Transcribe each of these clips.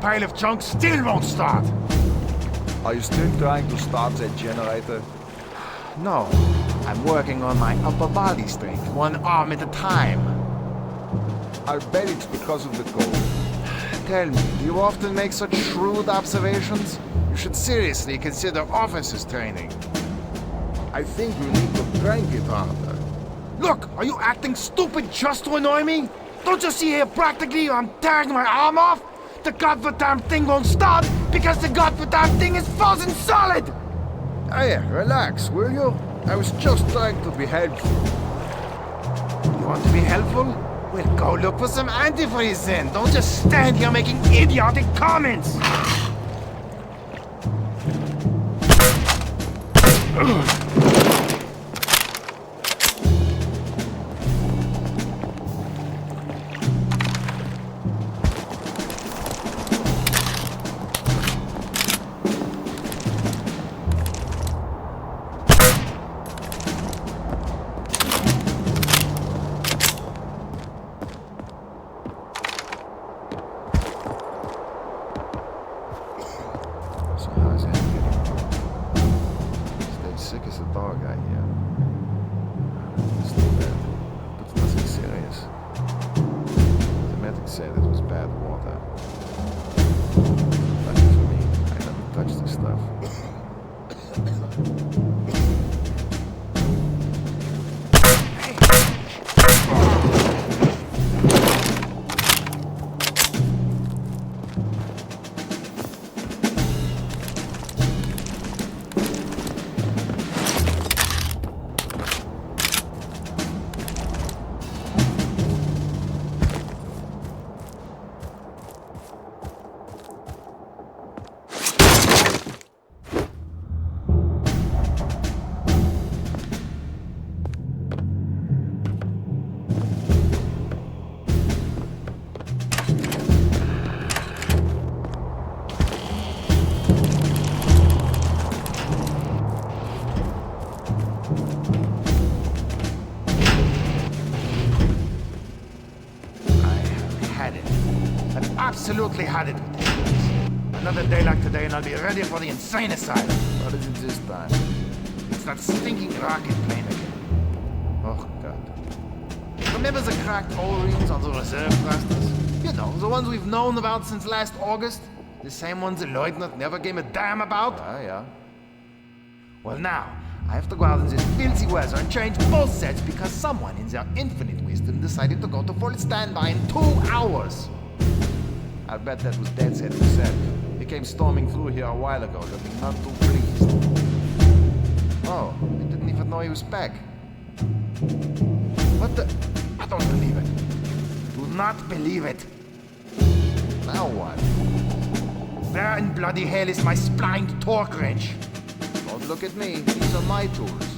pile of junk still won't start. Are you still trying to start that generator? No, I'm working on my upper body strength, one arm at a time. I'll bet it's because of the cold. Tell me, do you often make such shrewd observations? You should seriously consider officers training. I think you need to crank it harder. Look, are you acting stupid just to annoy me? Don't you see here practically I'm tearing my arm off? The goddamn thing won't start because the goddamn thing is frozen solid! Hey, relax, will you? I was just trying to be helpful. You want to be helpful? Well, go look for some antifreeze then. Don't just stand here making idiotic comments! So how's that getting? Stayed sick as a dog out here. It's too bad, but it's nothing serious. The medic said it was bad water. Lucky for me, I never touched this stuff. Absolutely had it with this. Another day like today and I'll be ready for the insane asylum. What is it this time? It's that stinking rocket plane again. Oh, God. Remember the cracked O-rings on the reserve thrusters? You know, the ones we've known about since last August? The same ones the Leutnant never gave a damn about? Yeah. Well, now, I have to go out in this filthy weather and change both sets because someone in their infinite wisdom decided to go to full standby in 2 hours. I bet that was Dad's head himself. He came storming through here a while ago, looking not too pleased. Oh, I didn't even know he was back. What the? I don't believe it. Do not believe it. Now what? Where in bloody hell is my splined torque wrench? Don't look at me. These are my tools.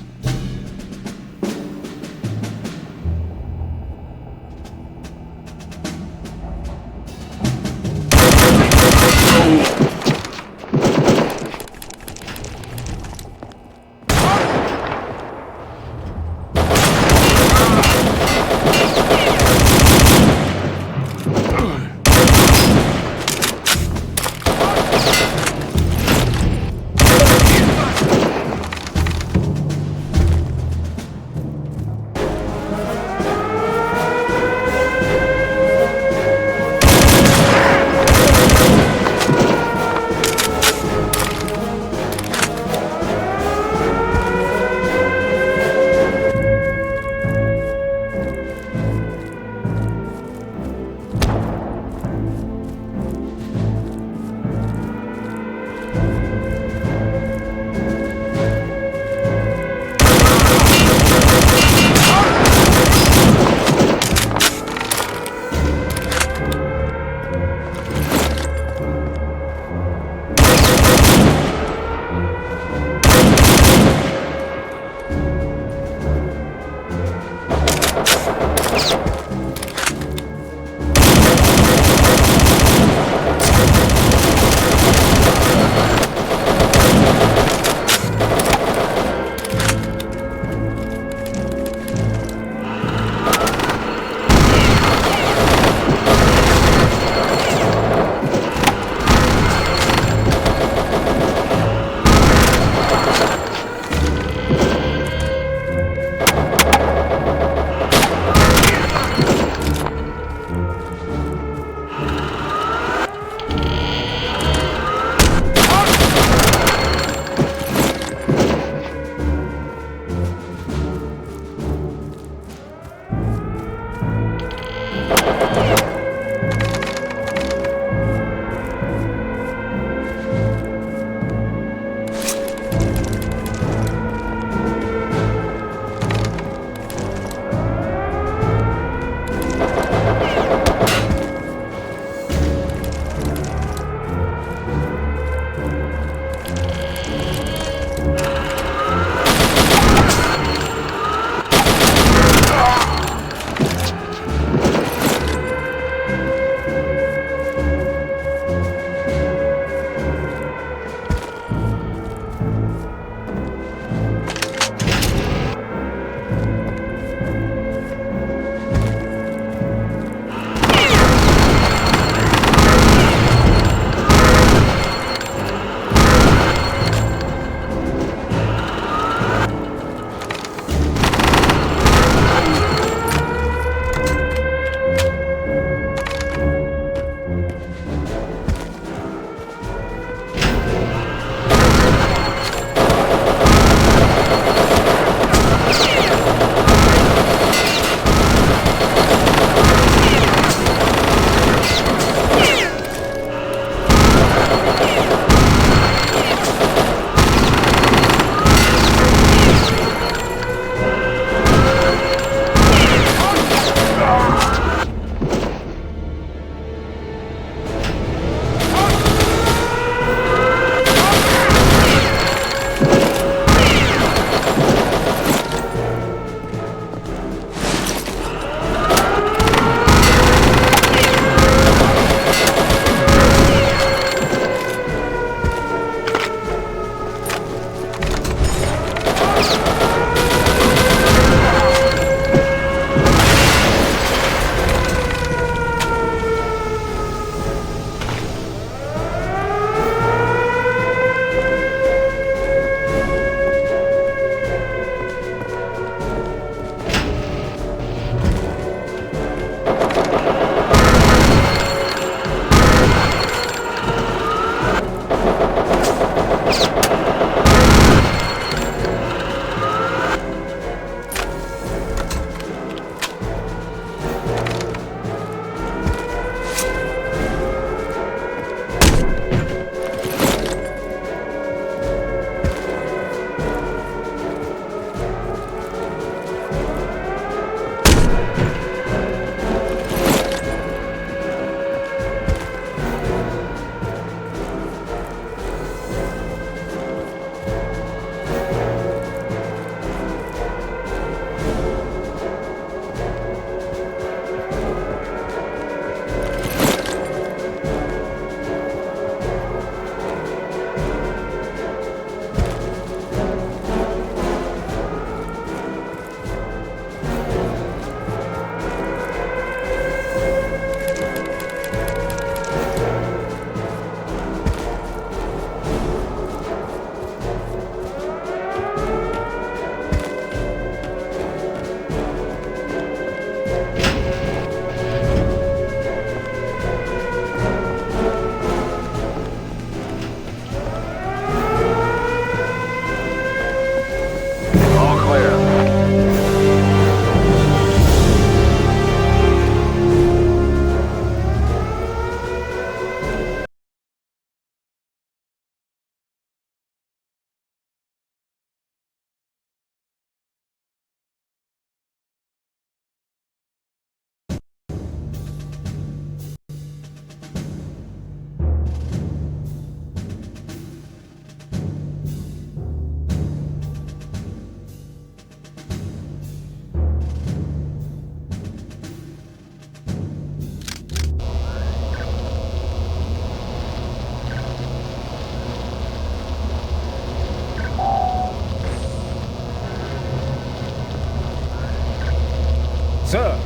Sir.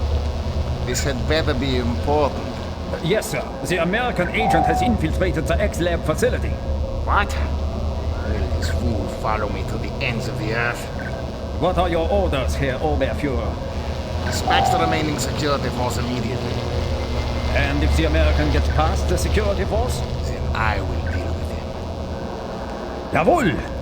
This had better be important. Yes, sir. The American agent has infiltrated the X-Lab facility. What? Will this fool follow me to the ends of the earth? What are your orders, Herr Oberfuhrer? Dispatch the remaining security force immediately. And if the American gets past the security force? Then I will deal with him. Jawohl!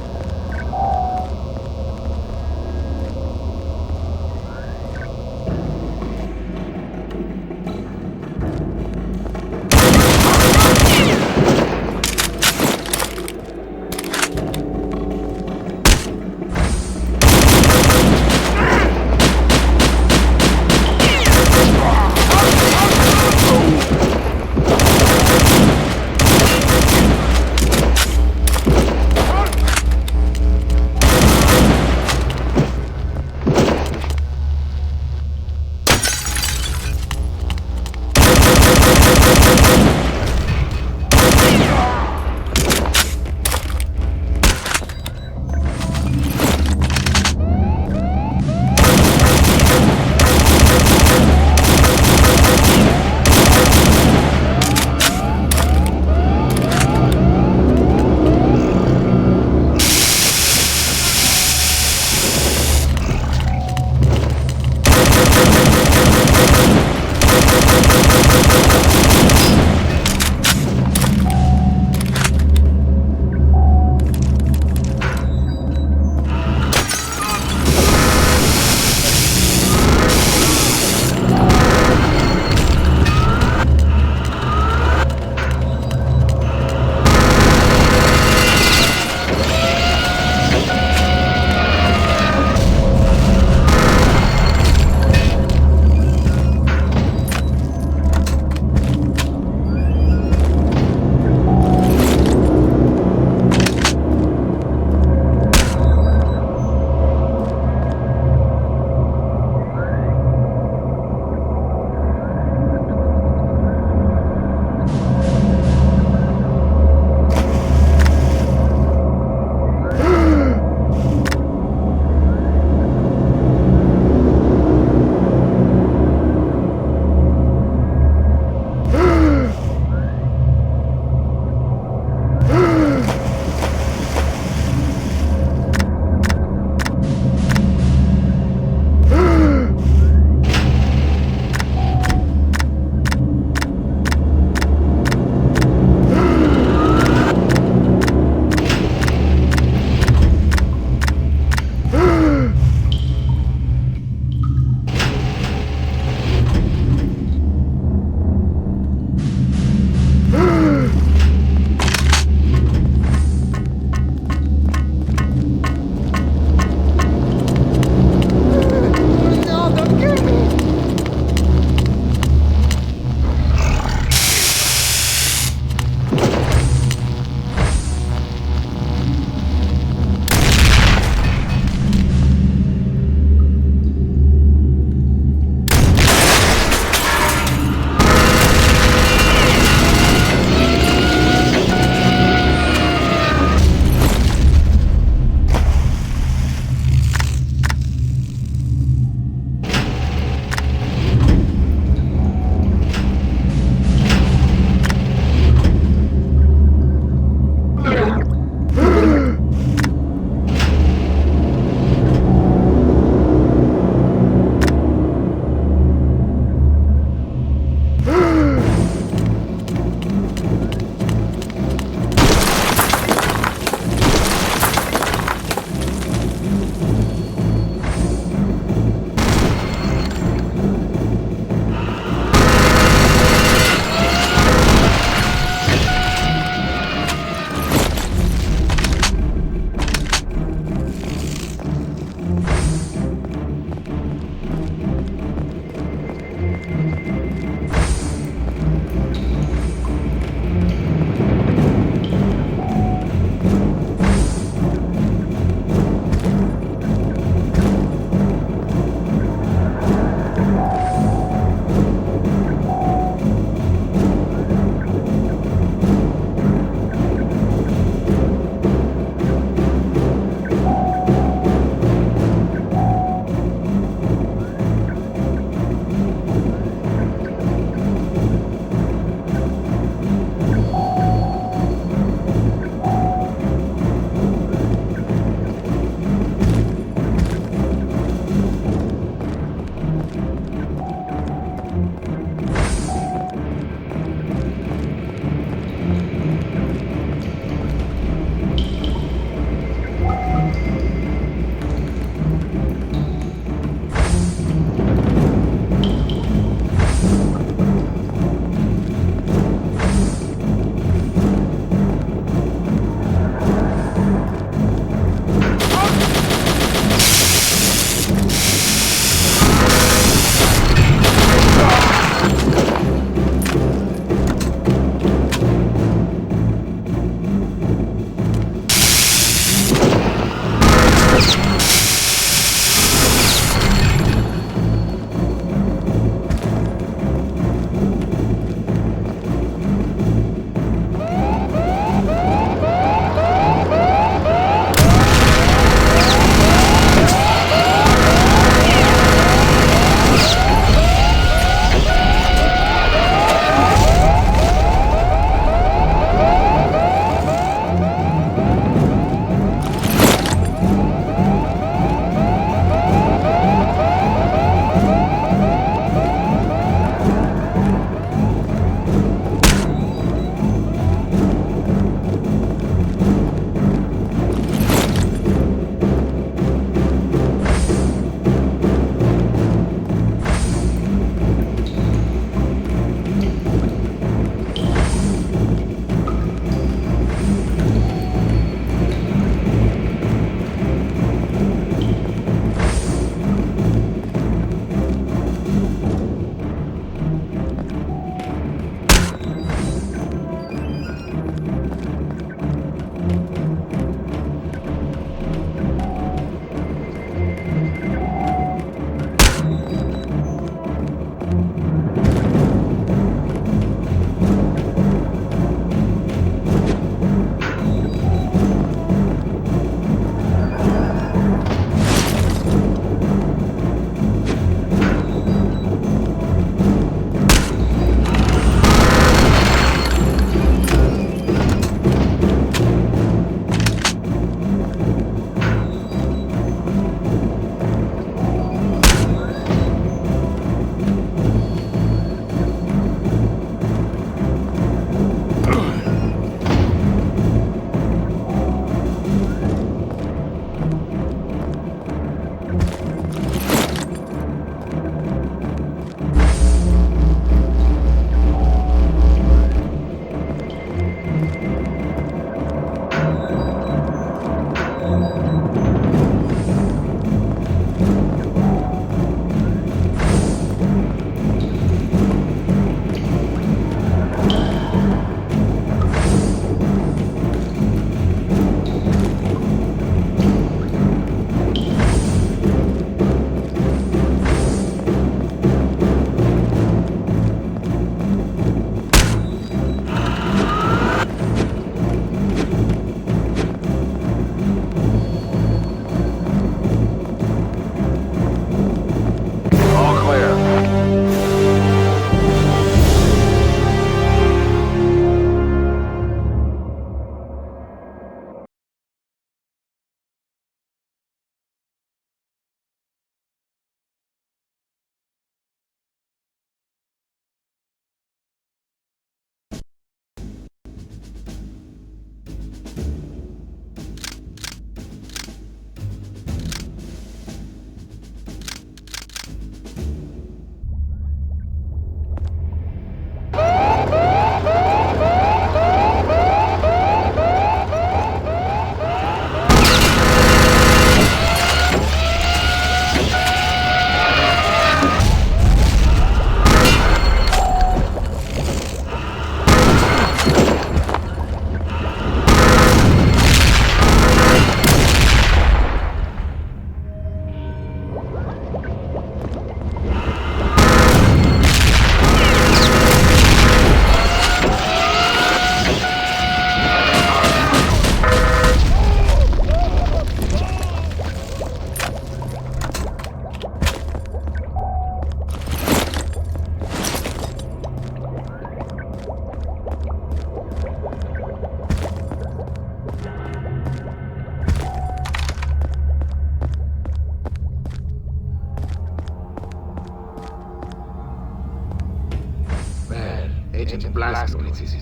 Agent Blazkowicz, is it?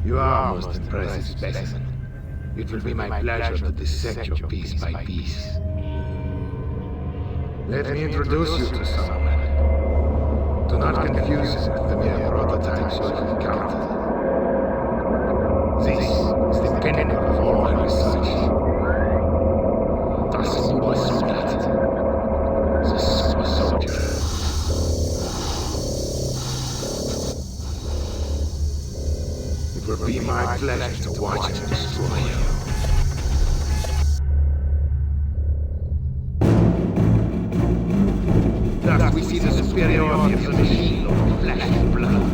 You are a most impressive specimen. It will be my pleasure to dissect you piece by piece. Let me introduce you to someone. Do not confuse him with the mere prototypes you have encountered. This is the pinnacle of all my research. Das Supersoldat. The Super Soldier. It will be my pleasure to watch him destroy you. Thus we see the superiority of the machine over flesh and blood.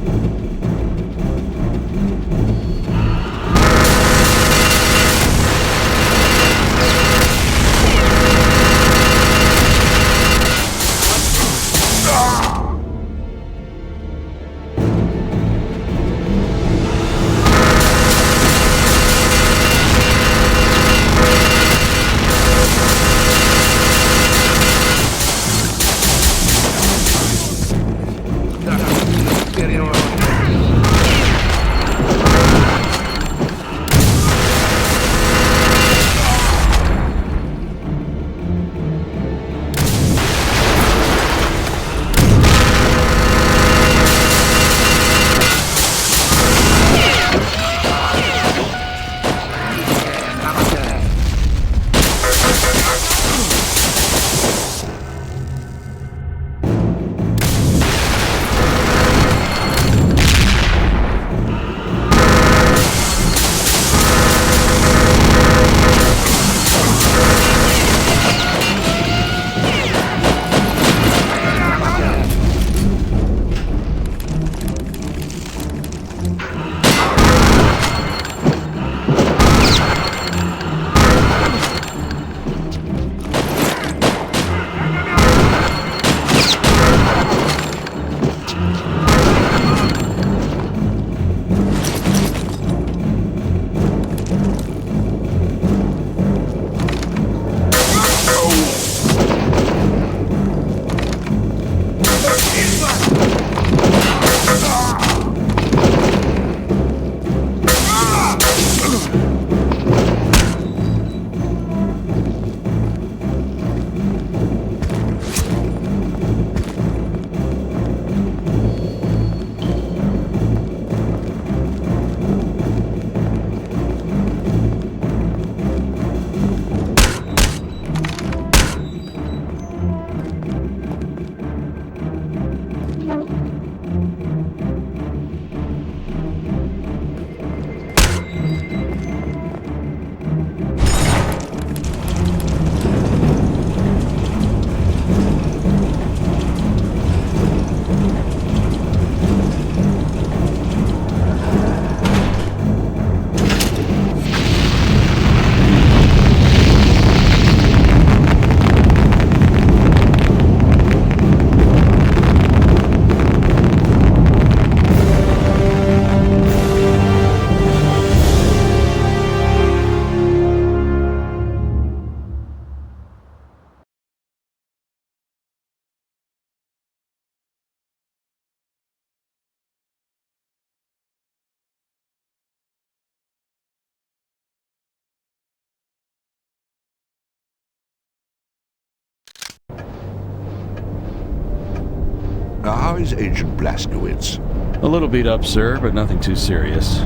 Now, how is Agent Blazkowicz? A little beat up, sir, but nothing too serious.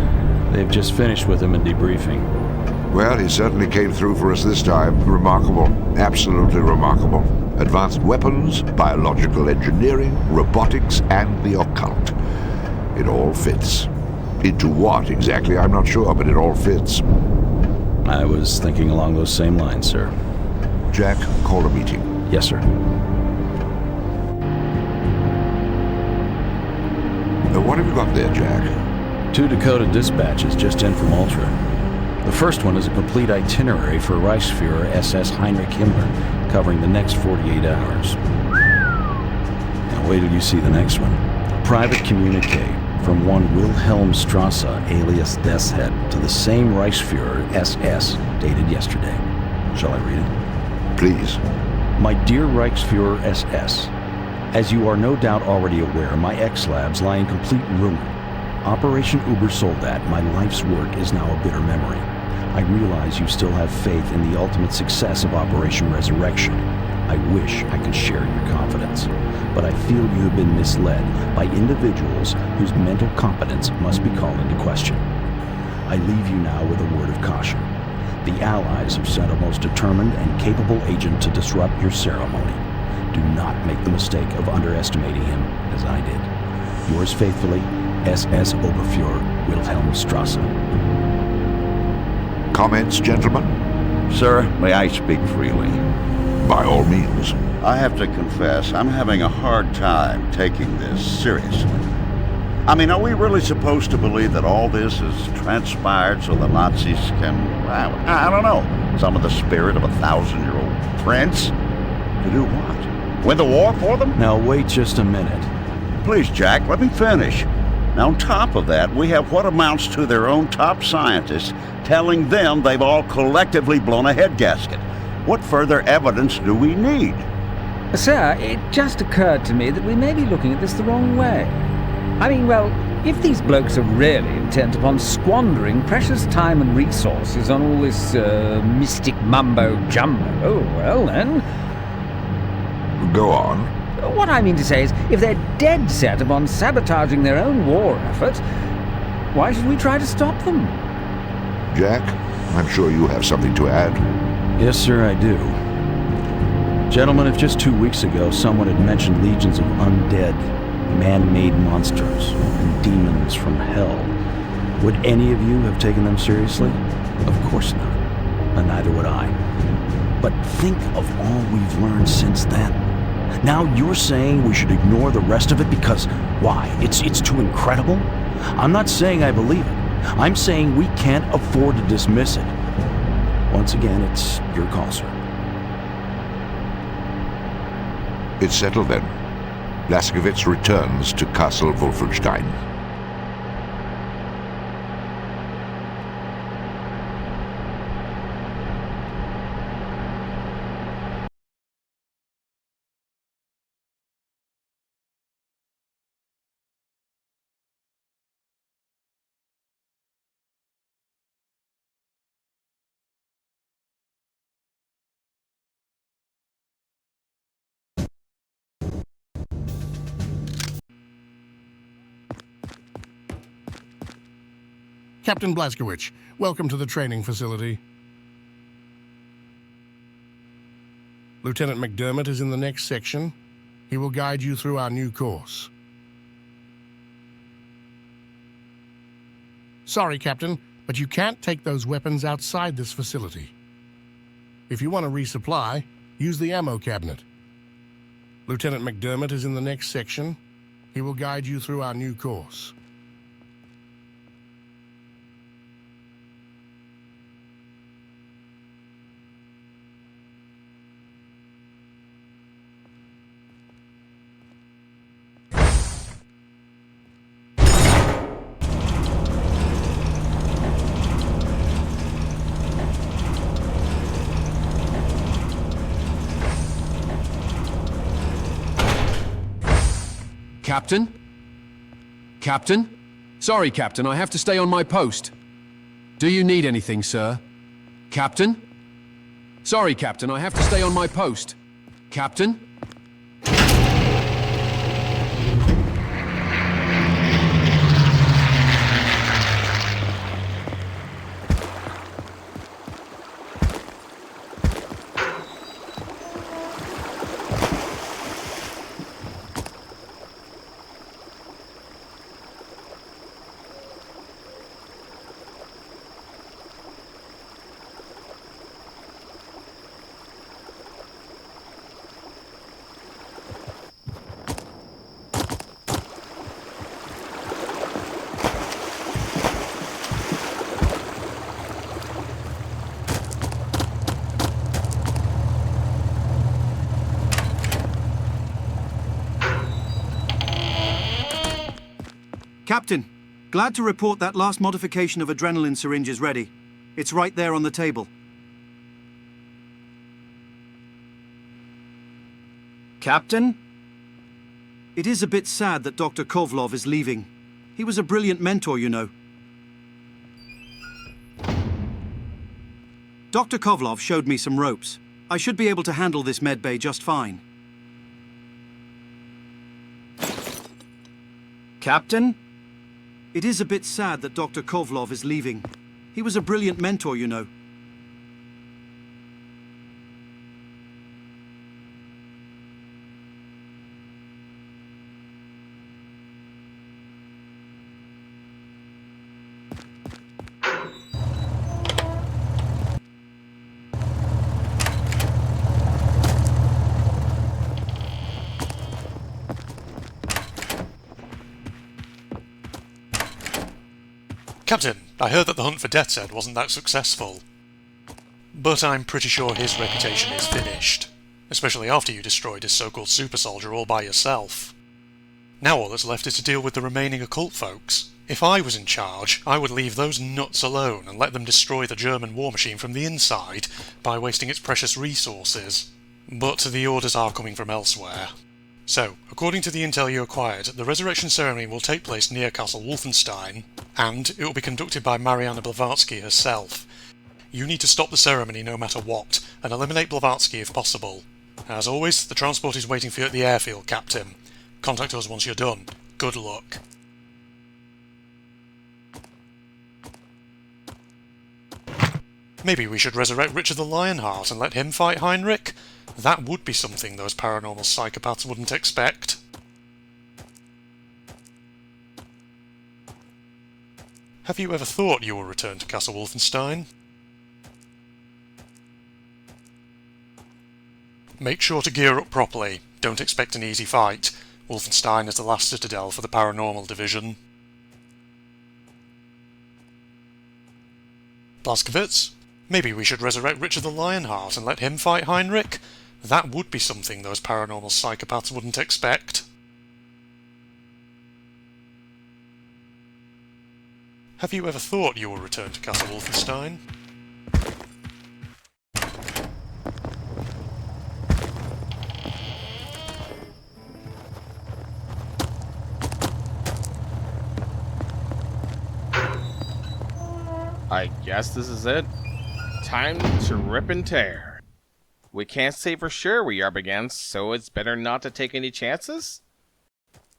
They've just finished with him in debriefing. Well, he certainly came through for us this time. Remarkable. Absolutely remarkable. Advanced weapons, biological engineering, robotics, and the occult. It all fits. Into what exactly, I'm not sure, but it all fits. I was thinking along those same lines, sir. Jack, call a meeting. Yes, sir. What have you got there, Jack? 2 decoded dispatches just in from Ultra. The first one is a complete itinerary for Reichsfuhrer SS Heinrich Himmler, covering the next 48 hours. Now wait till you see the next one. A private communique from one Wilhelm Strasse, alias Death's Head, to the same Reichsfuhrer SS, dated yesterday. Shall I read it? Please. My dear Reichsfuhrer SS, as you are no doubt already aware, my X-Labs lie in complete ruin. Operation Uber Soldat, my life's work, is now a bitter memory. I realize you still have faith in the ultimate success of Operation Resurrection. I wish I could share your confidence, but I feel you have been misled by individuals whose mental competence must be called into question. I leave you now with a word of caution. The Allies have sent a most determined and capable agent to disrupt your ceremony. Do not make the mistake of underestimating him, as I did. Yours faithfully, SS Oberfuhrer Wilhelm Strasse. Comments, gentlemen? Sir, may I speak freely? By all means. I have to confess, I'm having a hard time taking this seriously. I mean, are we really supposed to believe that all this has transpired so the Nazis can, I don't know, summon the spirit of a 1,000-year-old prince? To do what? Win the war for them? Now wait just a minute. Please, Jack, let me finish. Now, on top of that, we have what amounts to their own top scientists telling them they've all collectively blown a head gasket. What further evidence do we need? Sir, it just occurred to me that we may be looking at this the wrong way. I mean, well, if these blokes are really intent upon squandering precious time and resources on all this mystic mumbo-jumbo, well then... Go on. What I mean to say is, if they're dead set upon sabotaging their own war effort, why should we try to stop them? Jack, I'm sure you have something to add. Yes, sir, I do. Gentlemen, if just 2 weeks ago someone had mentioned legions of undead, man-made monsters and demons from hell, would any of you have taken them seriously? Of course not. And neither would I. But think of all we've learned since then. Now you're saying we should ignore the rest of it because, why, it's too incredible? I'm not saying I believe it. I'm saying we can't afford to dismiss it. Once again, it's your call, sir. It's settled then. Blazkowicz returns to Castle Wolfenstein. Captain Blazkowicz, welcome to the training facility. Lieutenant McDermott is in the next section. He will guide you through our new course. Sorry, Captain, but you can't take those weapons outside this facility. If you want to resupply, use the ammo cabinet. Lieutenant McDermott is in the next section. He will guide you through our new course. Captain? Captain? Sorry, Captain, I have to stay on my post. Do you need anything, sir? Captain? Sorry, Captain, I have to stay on my post. Captain? Captain, glad to report that last modification of adrenaline syringe is ready. It's right there on the table. Captain? It is a bit sad that Dr. Kovlov is leaving. He was a brilliant mentor, you know. Dr. Kovlov showed me some ropes. I should be able to handle this medbay just fine. Captain? It is a bit sad that Dr. Kovlov is leaving. He was a brilliant mentor, you know. Captain, I heard that the hunt for Rtcw wasn't that successful. But I'm pretty sure his reputation is finished, especially after you destroyed his so-called super soldier all by yourself. Now all that's left is to deal with the remaining occult folks. If I was in charge, I would leave those nuts alone and let them destroy the German war machine from the inside by wasting its precious resources. But the orders are coming from elsewhere. So, according to the intel you acquired, the resurrection ceremony will take place near Castle Wolfenstein, and it will be conducted by Mariana Blavatsky herself. You need to stop the ceremony no matter what, and eliminate Blavatsky if possible. As always, the transport is waiting for you at the airfield, Captain. Contact us once you're done. Good luck. Maybe we should resurrect Richard the Lionheart and let him fight Heinrich? That would be something those paranormal psychopaths wouldn't expect. Have you ever thought you will return to Castle Wolfenstein? Make sure to gear up properly. Don't expect an easy fight. Wolfenstein is the last citadel for the paranormal division. Blazkowicz? Maybe we should resurrect Richard the Lionheart and let him fight Heinrich? That would be something those paranormal psychopaths wouldn't expect. Have you ever thought you will return to Castle Wolfenstein? I guess this is it. Time to rip and tear. We can't say for sure we are up against, so it's better not to take any chances?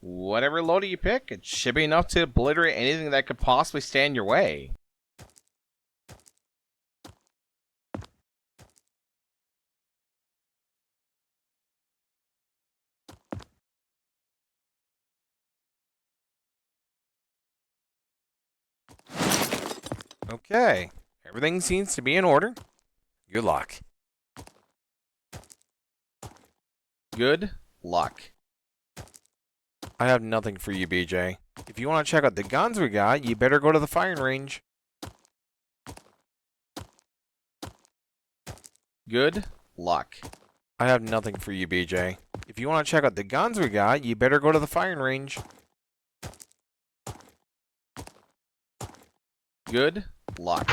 Whatever loader you pick, it should be enough to obliterate anything that could possibly stand in your way. Okay, everything seems to be in order. Good luck. Good luck. I have nothing for you, BJ. If you want to check out the guns we got, you better go to the firing range. Good luck. I have nothing for you, BJ. If you want to check out the guns we got, you better go to the firing range. Good luck.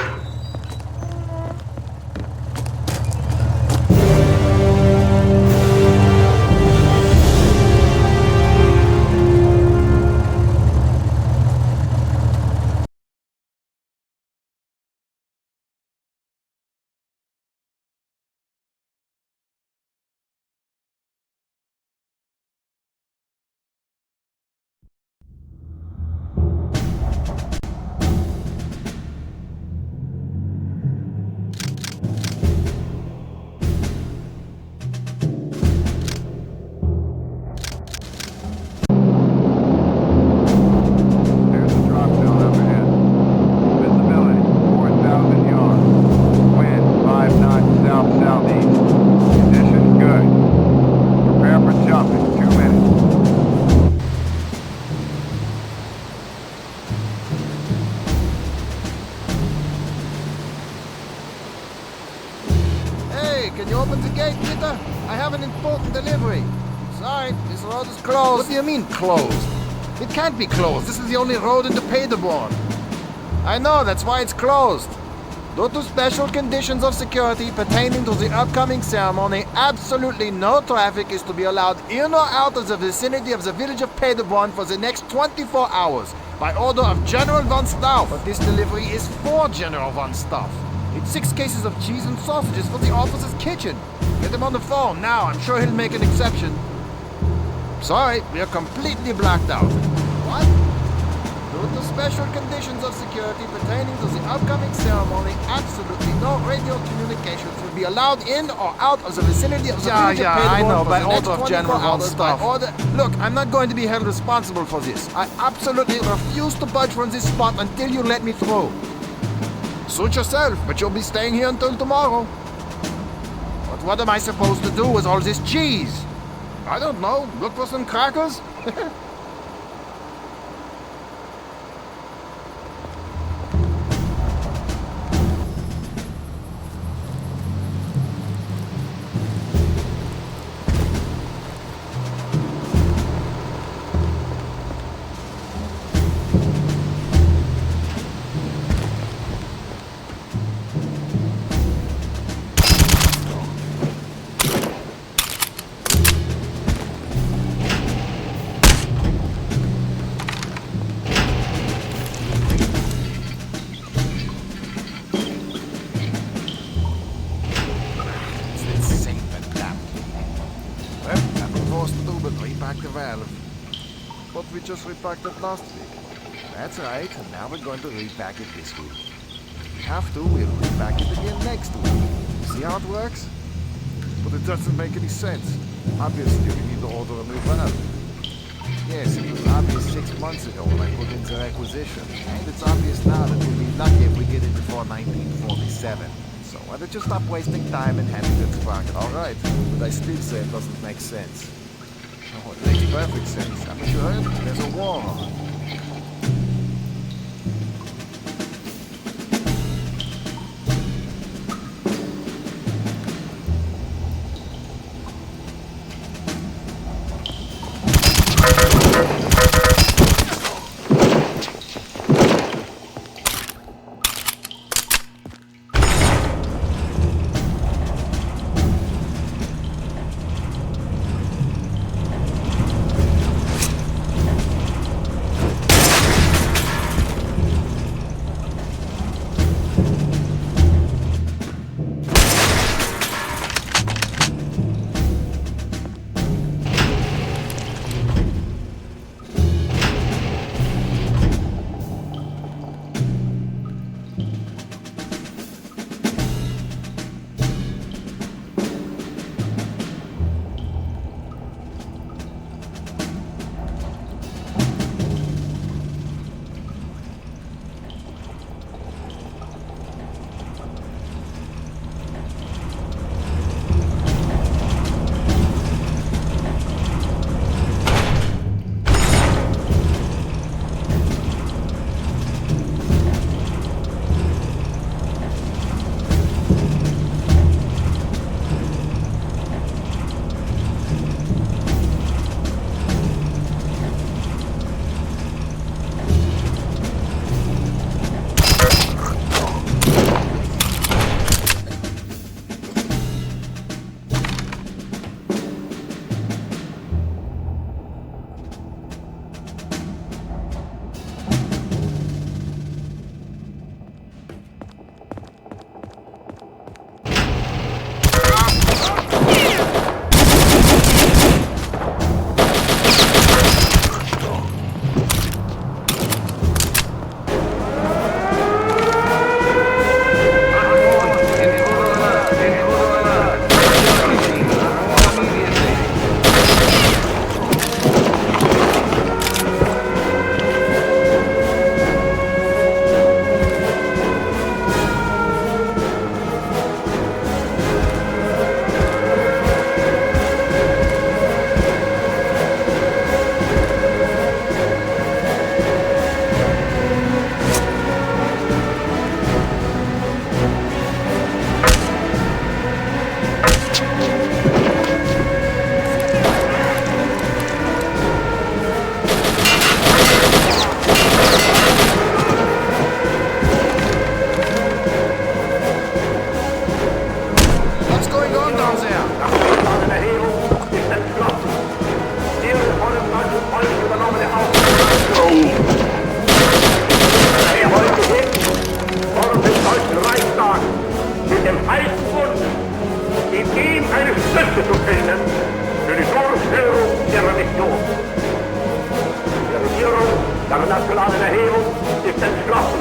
Can you open the gate, Peter? I have an important delivery. Sorry, this road is closed. What do you mean, closed? It can't be closed. This is the only road into Paderborn. I know, that's why it's closed. Due to special conditions of security pertaining to the upcoming ceremony, absolutely no traffic is to be allowed in or out of the vicinity of the village of Paderborn for the next 24 hours. By order of General von Stauf. But this delivery is for General von Stauf. It's 6 cases of cheese and sausages for the officer's kitchen. Get him on the phone now. I'm sure he'll make an exception. Sorry, we are completely blacked out. What? Due to special conditions of security pertaining to the upcoming ceremony, absolutely no radio communications will be allowed in or out of the vicinity of the village of I know, Paderborn for by the next order of 24 General von hours, by Stauf. order- Look, I'm not going to be held responsible for this. I absolutely refuse to budge from this spot until you let me through. Suit yourself, but you'll be staying here until tomorrow. But what am I supposed to do with all this cheese? I don't know. Look for some crackers? Repack the valve. But we just repacked it last week. That's right, and now we're going to repack it this week. If we have to, we'll repack it again next week. See how it works? But it doesn't make any sense. Obviously, we need to order a new valve. Yes, it was obvious 6 months ago when I put in the requisition. And it's obvious now that we'll be lucky if we get it before 1947. So why don't you stop wasting time and hand it to Spark? All right, but I still say it doesn't make sense. Oh, it makes perfect sense. Haven't you heard? There's a war on. Der nationalen Erhebung ist entschlossen,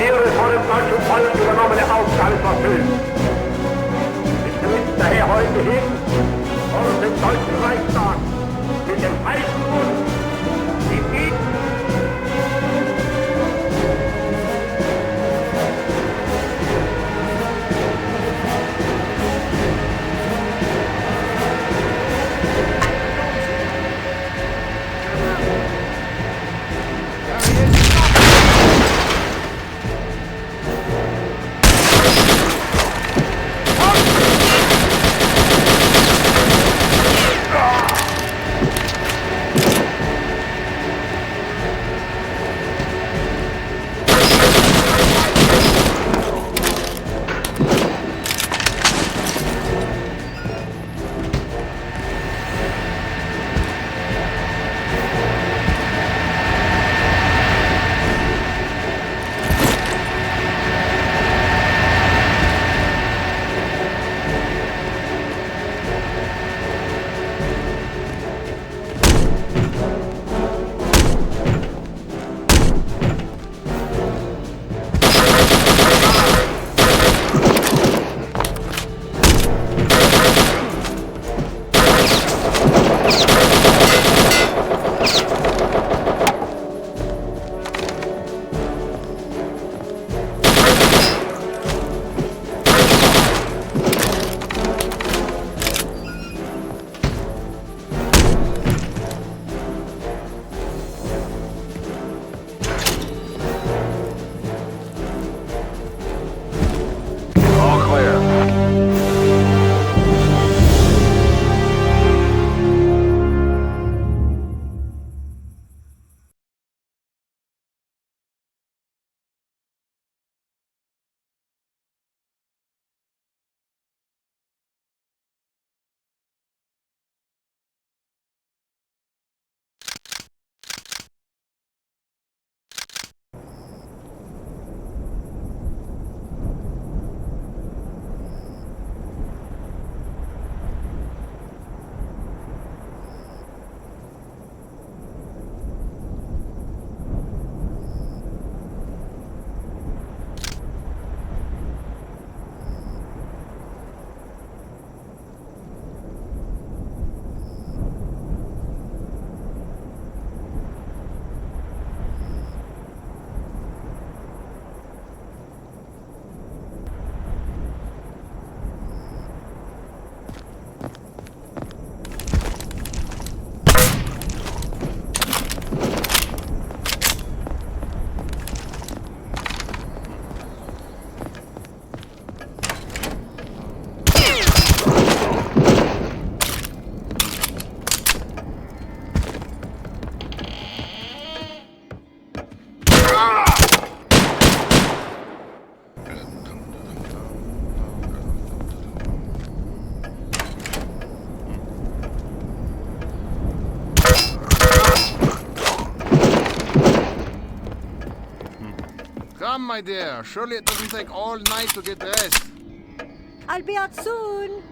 ihre von dem deutschen Volk übernommene Aufgabe zu erfüllen. Ich begrüße daher heute hin vor dem Deutschen Reichstag mit dem heißen Mund, die Come, my dear. Surely it doesn't take all night to get dressed. I'll be out soon.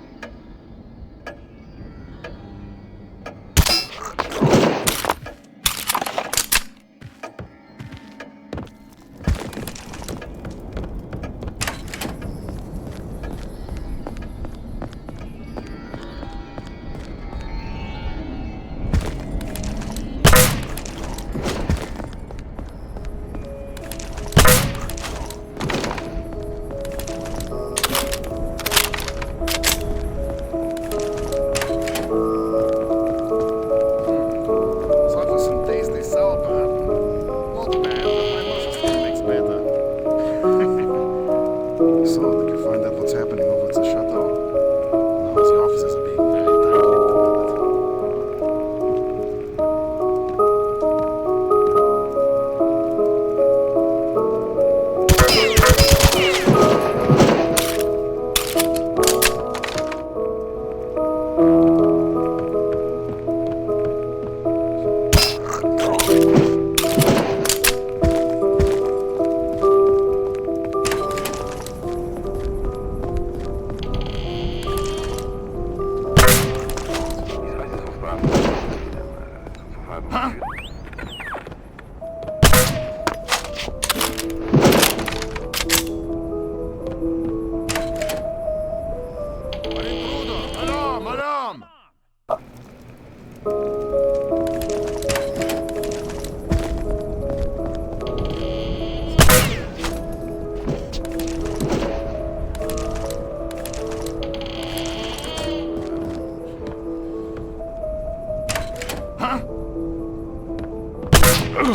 Just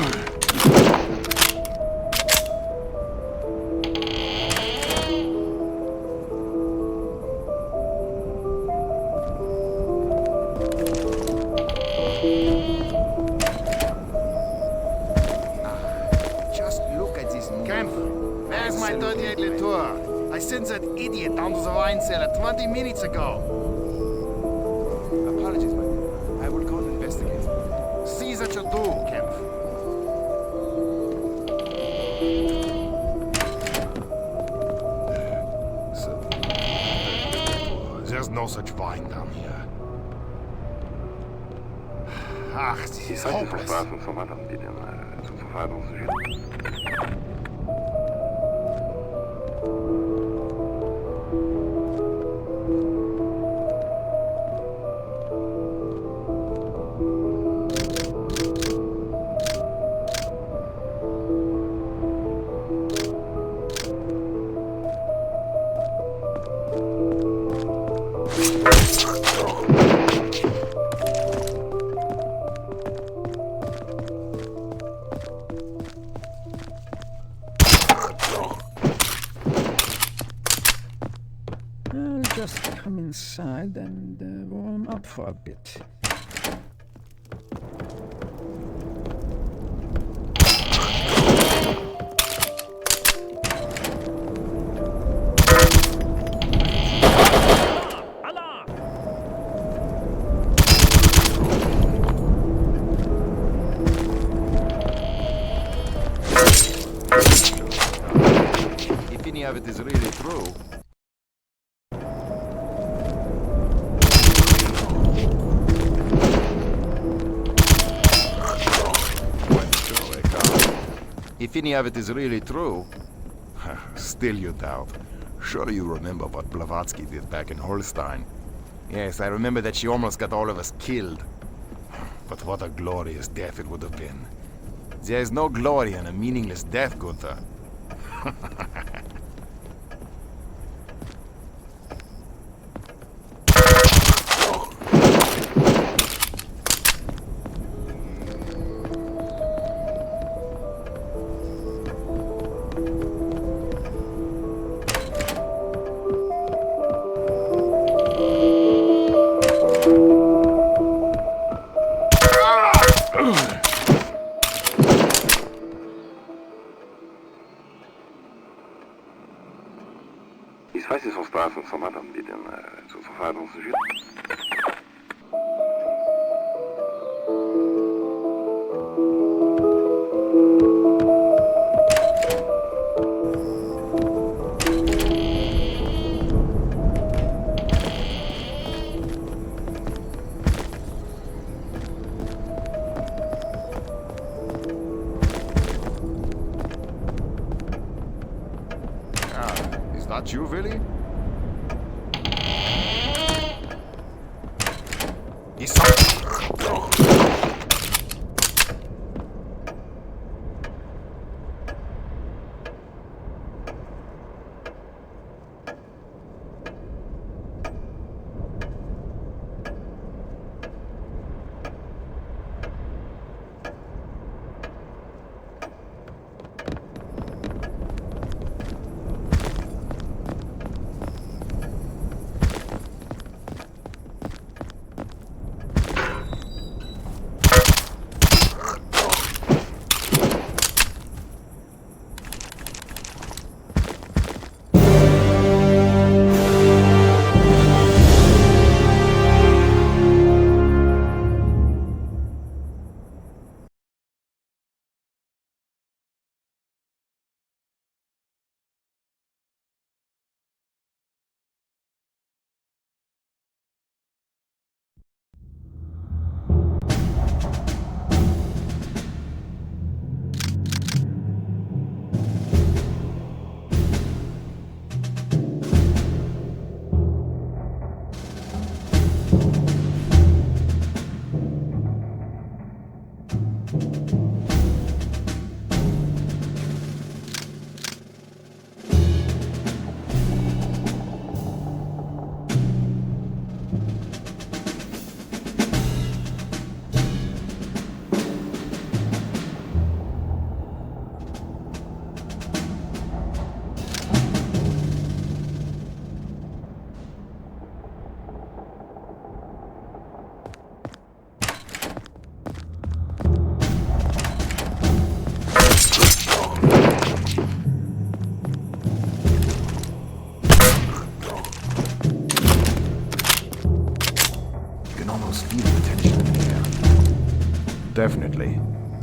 look at this movie. Kemp, where's my 38 Latour? I sent that idiot down to the wine cellar 20 minutes ago. Apologies, my dear. I will call an investigator. See that you do, Kemp. There's no such wine down here. Ach, this is hopeless. I'll just come inside and warm up for a bit. If any of it is really true, if any of it is really true, still you doubt. Sure you remember what Blavatsky did back in Holstein. Yes, I remember that she almost got all of us killed. But what a glorious death it would have been. There is no glory in a meaningless death, Gunther. Ich weiß nicht, was da ist, von Madame, die den zu verfahren sujet. Is that you, Willy? He's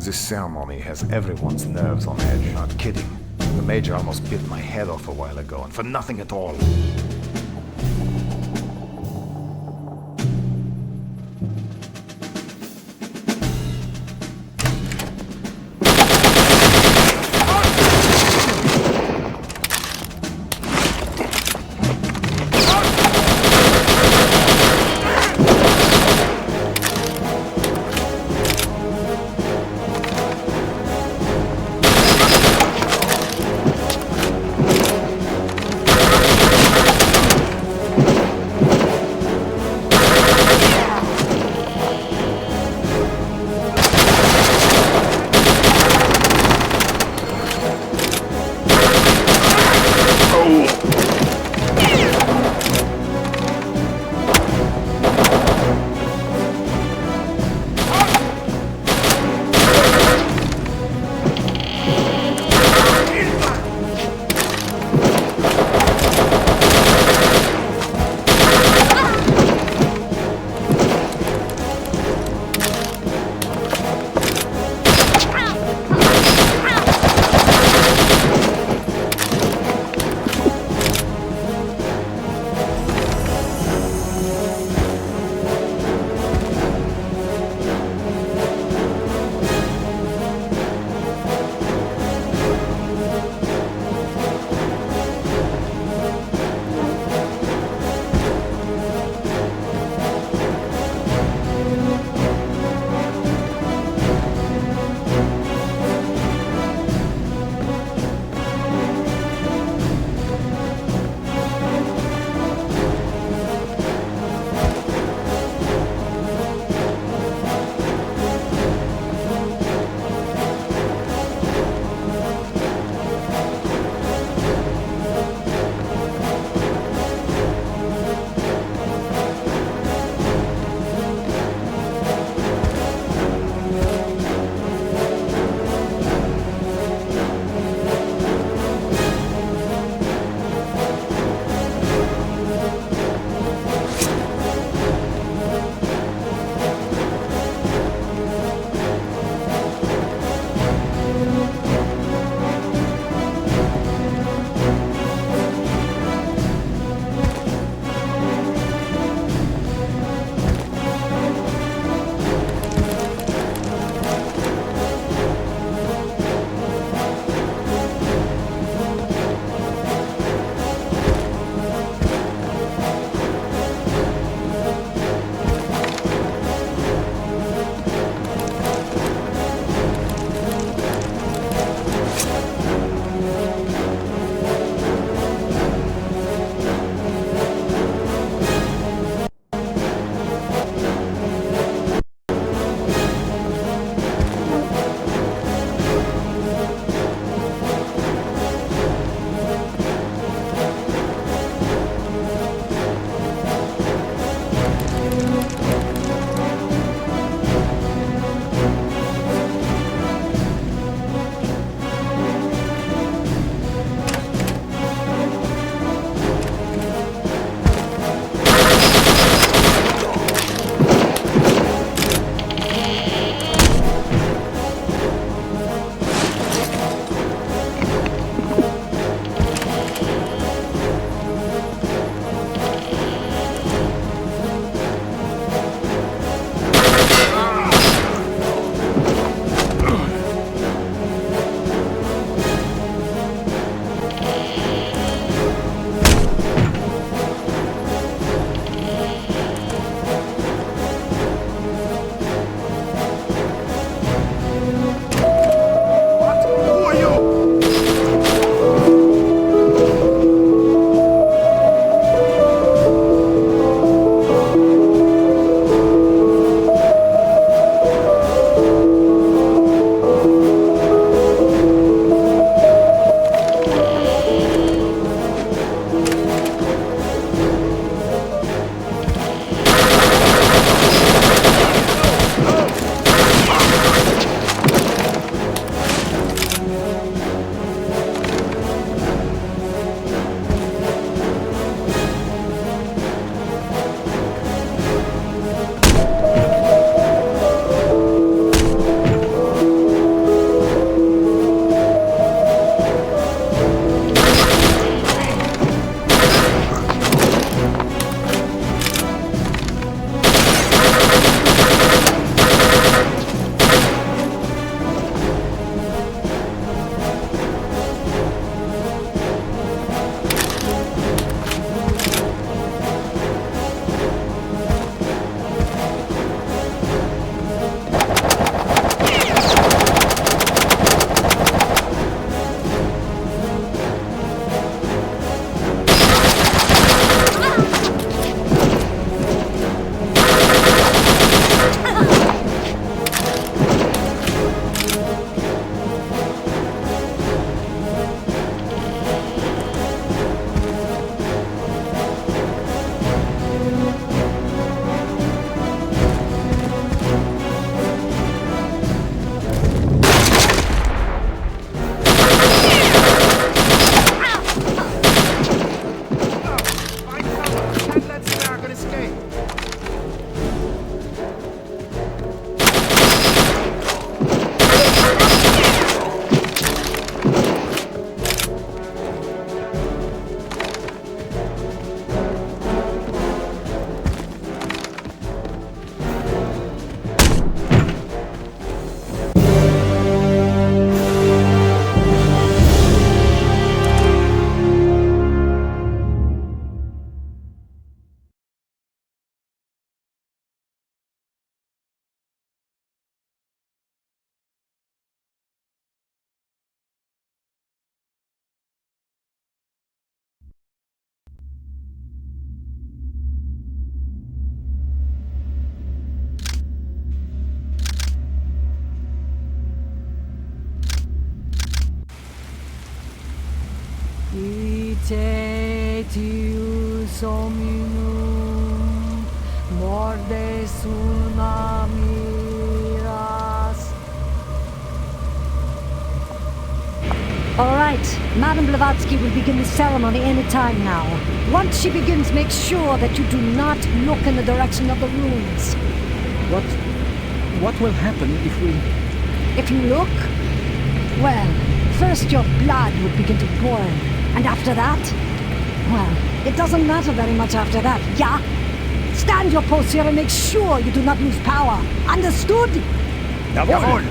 This ceremony has everyone's nerves on edge. Not kidding. The Major almost bit my head off a while ago, and for nothing at all. Vitaetius hominum mordes una miras. All right, Madame Blavatsky will begin the ceremony any time now. Once she begins, make sure that you do not look in the direction of the runes. What will happen if we... If you look, well, first your blood would begin to boil, and after that, well, it doesn't matter very much after that, yeah? Stand your post here and make sure you do not lose power. Understood? Jawohl!